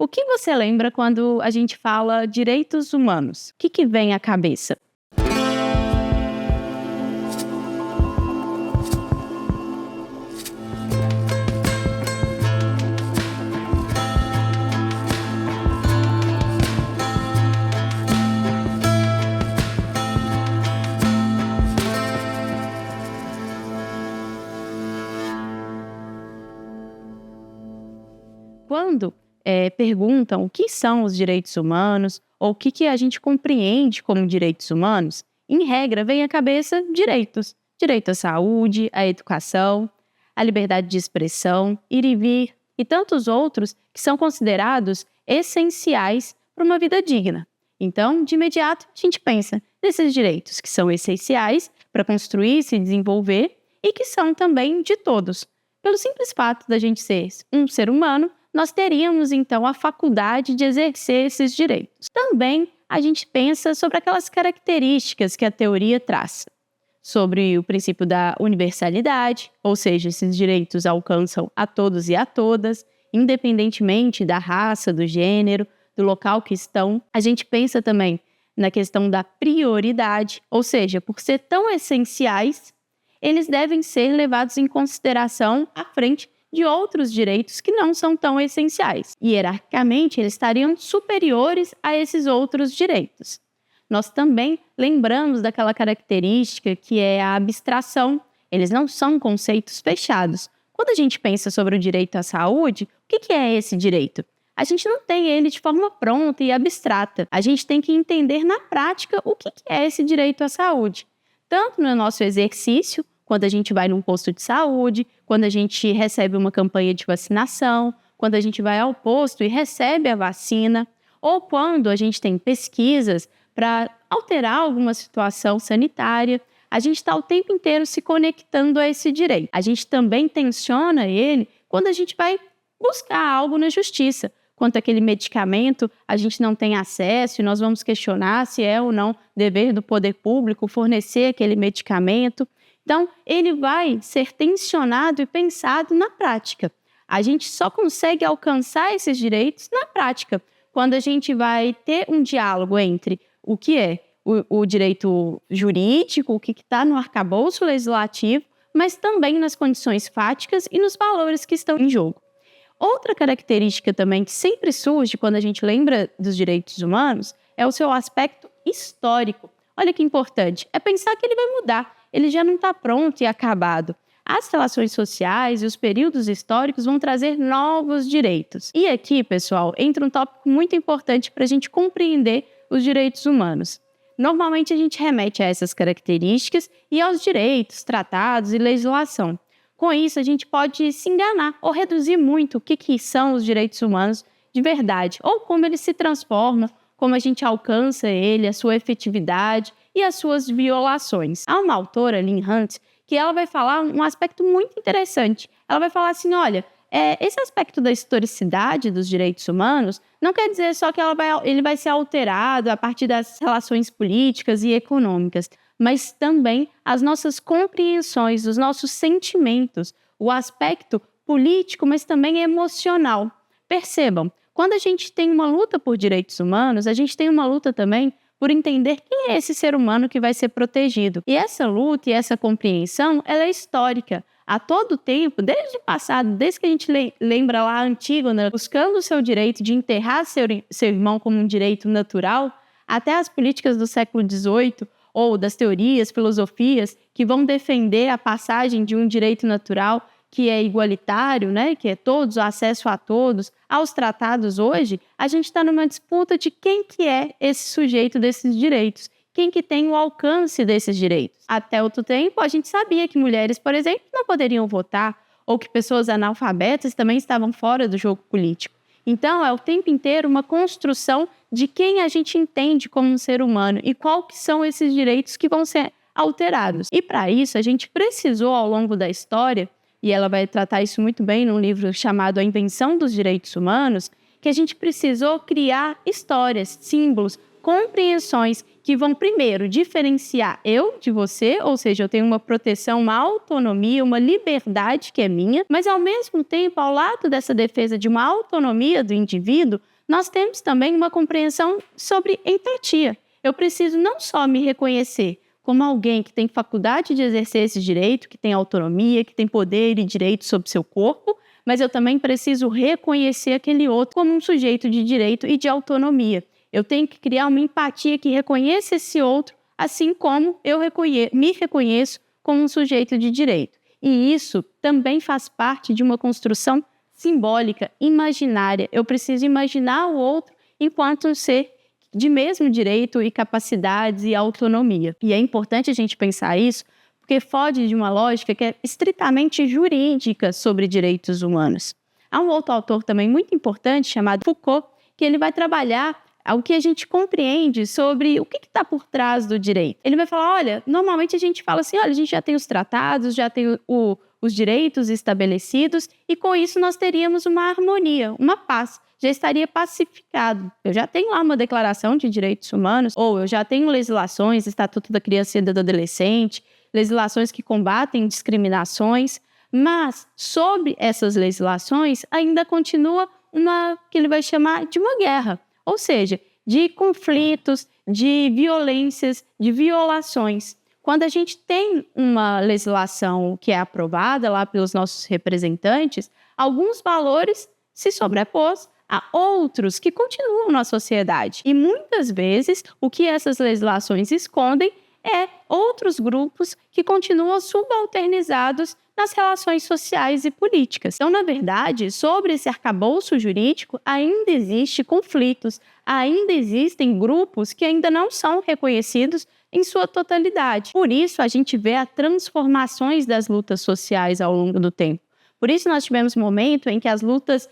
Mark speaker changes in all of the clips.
Speaker 1: O que você lembra quando a gente fala direitos humanos? O que vem à cabeça? Quando perguntam o que são os direitos humanos ou o que a gente compreende como direitos humanos, em regra vem à cabeça direitos. Direito à saúde, à educação, à liberdade de expressão, ir e vir e tantos outros que são considerados essenciais para uma vida digna. Então, de imediato, a gente pensa nesses direitos que são essenciais para construir e se desenvolver e que são também de todos. Pelo simples fato da gente ser um ser humano, nós teríamos, então, a faculdade de exercer esses direitos. Também a gente pensa sobre aquelas características que a teoria traz, sobre o princípio da universalidade, ou seja, esses direitos alcançam a todos e a todas, independentemente da raça, do gênero, do local que estão. A gente pensa também na questão da prioridade, ou seja, por ser tão essenciais, eles devem ser levados em consideração à frente de outros direitos que não são tão essenciais. Hierarquicamente, eles estariam superiores a esses outros direitos. Nós também lembramos daquela característica que é a abstração. Eles não são conceitos fechados. Quando a gente pensa sobre o direito à saúde, o que é esse direito? A gente não tem ele de forma pronta e abstrata. A gente tem que entender na prática o que é esse direito à saúde. Tanto no nosso exercício, quando a gente vai num posto de saúde, quando a gente recebe uma campanha de vacinação, quando a gente vai ao posto e recebe a vacina, ou quando a gente tem pesquisas para alterar alguma situação sanitária, a gente está o tempo inteiro se conectando a esse direito. A gente também tensiona ele quando a gente vai buscar algo na justiça. Quanto àquele medicamento, a gente não tem acesso e nós vamos questionar se é ou não dever do poder público fornecer aquele medicamento. Então, ele vai ser tensionado e pensado na prática. A gente só consegue alcançar esses direitos na prática, quando a gente vai ter um diálogo entre o que é o direito jurídico, o que está no arcabouço legislativo, mas também nas condições fáticas e nos valores que estão em jogo. Outra característica também que sempre surge quando a gente lembra dos direitos humanos é o seu aspecto histórico. Olha que importante, é pensar que ele vai mudar, ele já não está pronto e acabado. As relações sociais e os períodos históricos vão trazer novos direitos. E aqui, pessoal, entra um tópico muito importante para a gente compreender os direitos humanos. Normalmente a gente remete a essas características e aos direitos, tratados e legislação. Com isso, a gente pode se enganar ou reduzir muito o que são os direitos humanos de verdade, ou como eles se transformam, como a gente alcança ele, a sua efetividade e as suas violações. Há uma autora, Lynn Hunt, que ela vai falar um aspecto muito interessante. Ela vai falar assim, olha, esse aspecto da historicidade dos direitos humanos não quer dizer só que ele vai ser alterado a partir das relações políticas e econômicas, mas também as nossas compreensões, os nossos sentimentos, o aspecto político, mas também emocional. Percebam, quando a gente tem uma luta por direitos humanos, a gente tem uma luta também por entender quem é esse ser humano que vai ser protegido. E essa luta e essa compreensão, ela é histórica. A todo tempo, desde o passado, desde que a gente lembra lá a Antígona, buscando o seu direito de enterrar seu irmão como um direito natural, até as políticas do século XVIII, ou das teorias, filosofias, que vão defender a passagem de um direito natural que é igualitário, né, que é todos, o acesso a todos, aos tratados hoje, a gente está numa disputa de quem que é esse sujeito desses direitos, quem que tem o alcance desses direitos. Até outro tempo, a gente sabia que mulheres, por exemplo, não poderiam votar, ou que pessoas analfabetas também estavam fora do jogo político. Então, é o tempo inteiro uma construção de quem a gente entende como um ser humano e quais que são esses direitos que vão ser alterados. E para isso, a gente precisou, ao longo da história, e ela vai tratar isso muito bem num livro chamado A Invenção dos Direitos Humanos, que a gente precisou criar histórias, símbolos, compreensões que vão, primeiro, diferenciar eu de você, ou seja, eu tenho uma proteção, uma autonomia, uma liberdade que é minha, mas, ao mesmo tempo, ao lado dessa defesa de uma autonomia do indivíduo, nós temos também uma compreensão sobre empatia. Eu preciso não só me reconhecer como alguém que tem faculdade de exercer esse direito, que tem autonomia, que tem poder e direito sobre seu corpo, mas eu também preciso reconhecer aquele outro como um sujeito de direito e de autonomia. Eu tenho que criar uma empatia que reconheça esse outro, assim como eu me reconheço como um sujeito de direito. E isso também faz parte de uma construção simbólica, imaginária. Eu preciso imaginar o outro enquanto um ser de mesmo direito e capacidades e autonomia. E é importante a gente pensar isso, porque foge de uma lógica que é estritamente jurídica sobre direitos humanos. Há um outro autor também muito importante, chamado Foucault, que ele vai trabalhar o que a gente compreende sobre o que está por trás do direito. Ele vai falar, olha, normalmente a gente fala assim, olha, a gente já tem os tratados, já tem os direitos estabelecidos, e com isso nós teríamos uma harmonia, uma paz. Já estaria pacificado. Eu já tenho lá uma declaração de direitos humanos, ou eu já tenho legislações, Estatuto da Criança e do Adolescente, legislações que combatem discriminações, mas sobre essas legislações ainda continua uma que ele vai chamar de uma guerra, ou seja, de conflitos, de violências, de violações. Quando a gente tem uma legislação que é aprovada lá pelos nossos representantes, alguns valores se sobrepôs a outros que continuam na sociedade. E muitas vezes o que essas legislações escondem é outros grupos que continuam subalternizados nas relações sociais e políticas. Então, na verdade, sobre esse arcabouço jurídico ainda existem conflitos, ainda existem grupos que ainda não são reconhecidos em sua totalidade. Por isso, a gente vê as transformações das lutas sociais ao longo do tempo. Por isso, nós tivemos um momento em que as lutas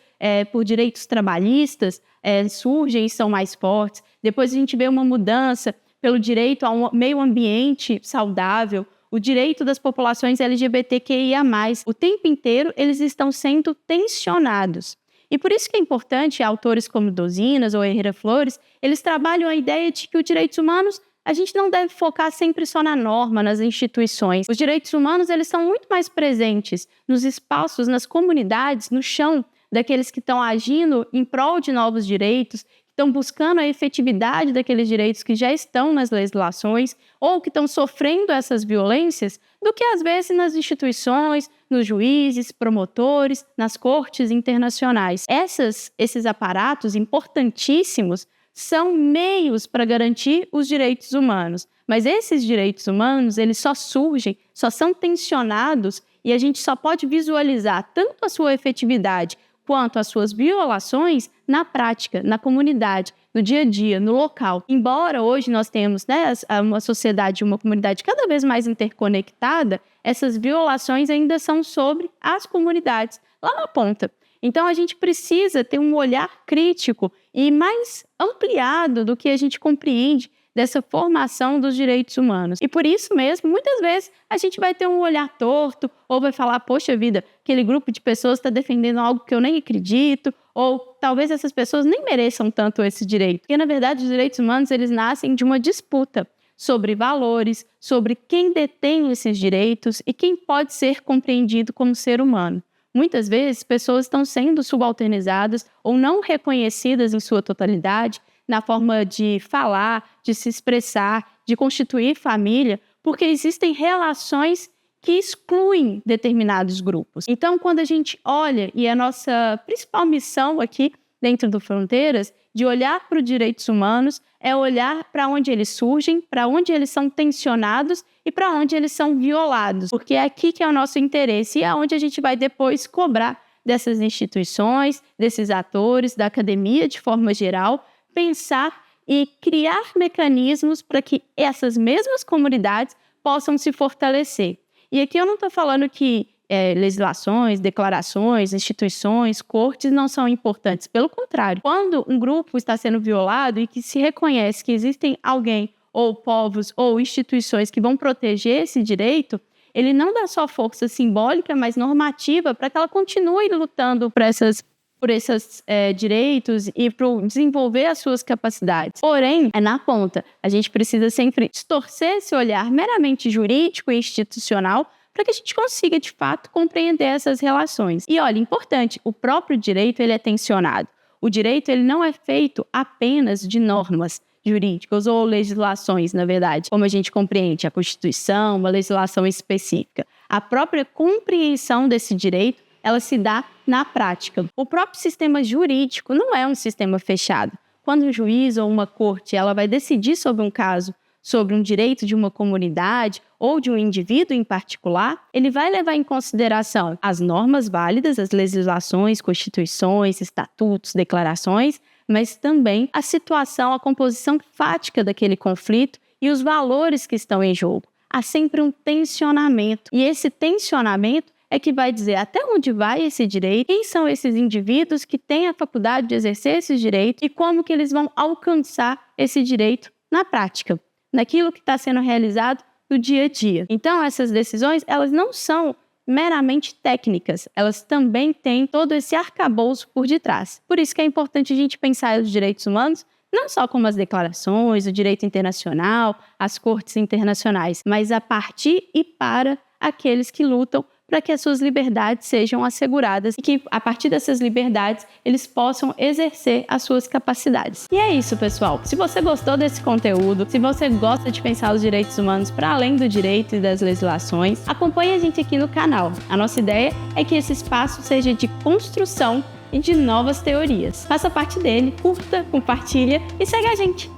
Speaker 1: por direitos trabalhistas surgem e são mais fortes. Depois, a gente vê uma mudança pelo direito a um meio ambiente saudável, o direito das populações LGBTQIA+. O tempo inteiro, eles estão sendo tensionados. E por isso que é importante, autores como Dosinas ou Herrera Flores, eles trabalham a ideia de que os direitos humanos, a gente não deve focar sempre só na norma, nas instituições. Os direitos humanos, eles são muito mais presentes nos espaços, nas comunidades, no chão daqueles que estão agindo em prol de novos direitos, estão buscando a efetividade daqueles direitos que já estão nas legislações ou que estão sofrendo essas violências, do que às vezes nas instituições, nos juízes, promotores, nas cortes internacionais. Esses aparatos importantíssimos são meios para garantir os direitos humanos, mas esses direitos humanos, eles só surgem, só são tensionados e a gente só pode visualizar tanto a sua efetividade quanto as suas violações na prática, na comunidade, no dia a dia, no local. Embora hoje nós tenhamos uma sociedade, uma comunidade cada vez mais interconectada, essas violações ainda são sobre as comunidades, lá na ponta. Então, a gente precisa ter um olhar crítico e mais ampliado do que a gente compreende dessa formação dos direitos humanos. E por isso mesmo, muitas vezes, a gente vai ter um olhar torto ou vai falar, poxa vida, aquele grupo de pessoas está defendendo algo que eu nem acredito, ou talvez essas pessoas nem mereçam tanto esse direito. Porque, na verdade, os direitos humanos, eles nascem de uma disputa sobre valores, sobre quem detém esses direitos e quem pode ser compreendido como ser humano. Muitas vezes, pessoas estão sendo subalternizadas ou não reconhecidas em sua totalidade, na forma de falar, de se expressar, de constituir família, porque existem relações que excluem determinados grupos. Então, quando a gente olha, e a nossa principal missão aqui dentro do Fronteiras, de olhar para os direitos humanos, é olhar para onde eles surgem, para onde eles são tensionados e para onde eles são violados, porque é aqui que é o nosso interesse e é onde a gente vai depois cobrar dessas instituições, desses atores, da academia de forma geral, pensar e criar mecanismos para que essas mesmas comunidades possam se fortalecer. E aqui eu não estou falando que legislações, declarações, instituições, cortes não são importantes. Pelo contrário, quando um grupo está sendo violado e que se reconhece que existem alguém ou povos ou instituições que vão proteger esse direito, ele não dá só força simbólica, mas normativa para que ela continue lutando por essas por esses direitos e para desenvolver as suas capacidades. Porém, na ponta, a gente precisa sempre distorcer esse olhar meramente jurídico e institucional para que a gente consiga, de fato, compreender essas relações. E olha, importante, o próprio direito ele é tensionado. O direito ele não é feito apenas de normas jurídicas ou legislações, na verdade, como a gente compreende a Constituição, uma legislação específica. A própria compreensão desse direito, ela se dá na prática. O próprio sistema jurídico não é um sistema fechado. Quando um juiz ou uma corte ela vai decidir sobre um caso, sobre um direito de uma comunidade ou de um indivíduo em particular, ele vai levar em consideração as normas válidas, as legislações, constituições, estatutos, declarações, mas também a situação, a composição fática daquele conflito e os valores que estão em jogo. Há sempre um tensionamento, e esse tensionamento é que vai dizer até onde vai esse direito, quem são esses indivíduos que têm a faculdade de exercer esse direito e como que eles vão alcançar esse direito na prática, naquilo que está sendo realizado no dia a dia. Então, essas decisões, elas não são meramente técnicas, elas também têm todo esse arcabouço por detrás. Por isso que é importante a gente pensar os direitos humanos não só como as declarações, o direito internacional, as cortes internacionais, mas a partir e para aqueles que lutam para que as suas liberdades sejam asseguradas e que, a partir dessas liberdades, eles possam exercer as suas capacidades. E é isso, pessoal. Se você gostou desse conteúdo, se você gosta de pensar os direitos humanos para além do direito e das legislações, acompanhe a gente aqui no canal. A nossa ideia é que esse espaço seja de construção e de novas teorias. Faça parte dele, curta, compartilha e segue a gente.